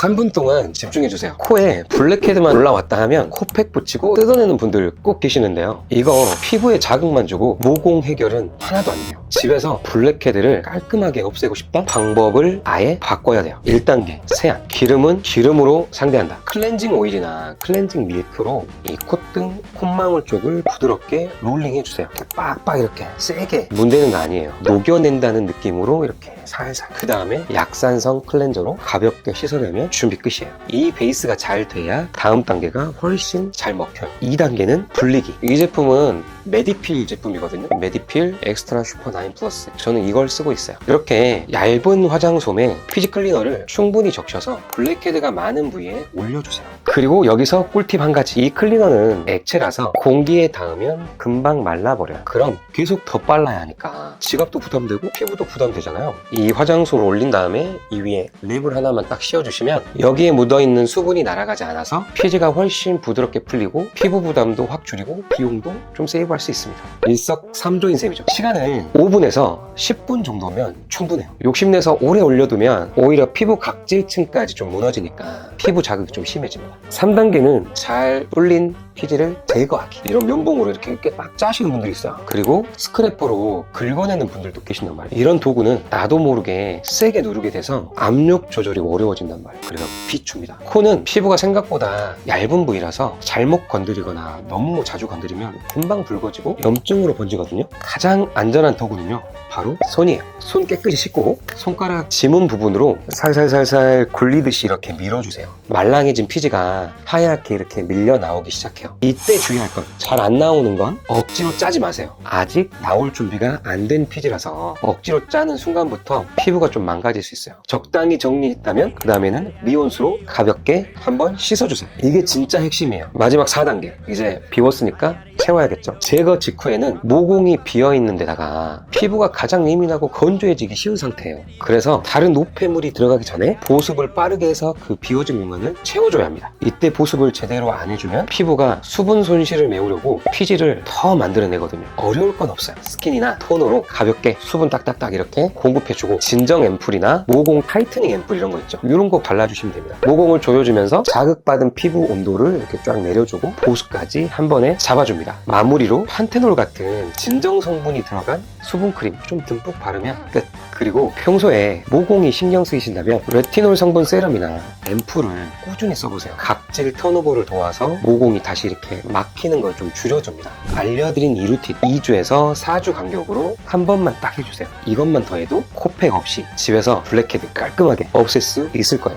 3분 동안 집중해주세요. 코에 블랙헤드만 올라왔다 하면 코팩 붙이고 뜯어내는 분들 꼭 계시는데요. 이거 피부에 자극만 주고 모공 해결은 하나도 안 돼요. 집에서 블랙헤드를 깔끔하게 없애고 싶다? 방법을 아예 바꿔야 돼요. 1단계 세안. 기름은 기름으로 상대한다. 클렌징 오일이나 클렌징 밀크로 이 콧등, 콧망울 쪽을 부드럽게 롤링 해주세요. 이렇게 빡빡 이렇게 세게 문대는 거 아니에요. 녹여낸다는 느낌으로 이렇게 살살. 그 다음에 약산성 클렌저로 가볍게 씻어내면 준비 끝이에요. 이 베이스가 잘 돼야 다음 단계가 훨씬 잘 먹혀요. 2단계는 불리기. 이 제품은 메디필 제품이거든요. 메디필 엑스트라 슈퍼 9 플러스. 저는 이걸 쓰고 있어요. 이렇게 얇은 화장솜에 피지 클리너를 충분히 적셔서 블랙헤드가 많은 부위에 올려주세요. 그리고 여기서 꿀팁 한 가지. 이 클리너는 액체라서 공기에 닿으면 금방 말라버려요. 그럼 계속 더 빨라야 하니까 지갑도 부담되고 피부도 부담되잖아요. 이 화장솜을 올린 다음에 이 위에 립을 하나만 딱 씌워주시면 여기에 묻어있는 수분이 날아가지 않아서 피지가 훨씬 부드럽게 풀리고 피부 부담도 확 줄이고 비용도 좀 세이브할 수 있습니다. 일석삼조인 셈이죠. 시간을 5분에서 10분 정도면 충분해요. 욕심내서 오래 올려두면 오히려 피부 각질층까지 좀 무너지니까 피부 자극이 좀 심해집니다. 3단계는 잘 불린 피지를 제거하기. 이런 면봉으로 이렇게 막 짜시는 분들이 있어요. 그리고 스크래퍼로 긁어내는 분들도 계신단 말이에요. 이런 도구는 나도 모르게 세게 누르게 돼서 압력 조절이 어려워진단 말이에요. 그래서 비춥니다. 코는 피부가 생각보다 얇은 부위라서 잘못 건드리거나 너무 자주 건드리면 금방 붉어지고 염증으로 번지거든요. 가장 안전한 도구는요, 바로 손이에요. 손 깨끗이 씻고 손가락 지문 부분으로 살살살살 굴리듯이 이렇게 밀어주세요. 말랑해진 피지가 하얗게 이렇게 밀려 나오기 시작해요. 이때 주의할 건, 잘 안 나오는 건 억지로 짜지 마세요. 아직 나올 준비가 안 된 피지라서 억지로 짜는 순간부터 피부가 좀 망가질 수 있어요. 적당히 정리했다면 그 다음에는 미온수로 가볍게 한번 씻어주세요. 이게 진짜 핵심이에요. 마지막 4단계. 이제 비웠으니까 채워야겠죠. 제거 직후에는 모공이 비어있는 데다가 피부가 가장 예민하고 건조해지기 쉬운 상태예요. 그래서 다른 노폐물이 들어가기 전에 보습을 빠르게 해서 그 비워진 공간을 채워줘야 합니다. 이때 보습을 제대로 안 해주면 피부가 수분 손실을 메우려고 피지를 더 만들어내거든요. 어려울 건 없어요. 스킨이나 토너로 가볍게 수분 딱딱딱 이렇게 공급해주고 진정 앰플이나 모공 타이트닝 앰플 이런 거 있죠. 이런 거 발라주시면 됩니다. 모공을 조여주면서 자극받은 피부 온도를 이렇게 쫙 내려주고 보습까지 한 번에 잡아줍니다. 마무리로 판테놀 같은 진정 성분이 들어간 수분크림 좀 듬뿍 바르면 끝. 그리고 평소에 모공이 신경 쓰이신다면 레티놀 성분 세럼이나 앰플을 꾸준히 써보세요. 각질 턴오버를 도와서 모공이 다시 이렇게 막히는 걸 좀 줄여줍니다. 알려드린 이 루틴 2주에서 4주 간격으로 한 번만 딱 해주세요. 이것만 더해도 코팩 없이 집에서 블랙헤드 깔끔하게 없앨 수 있을 거예요.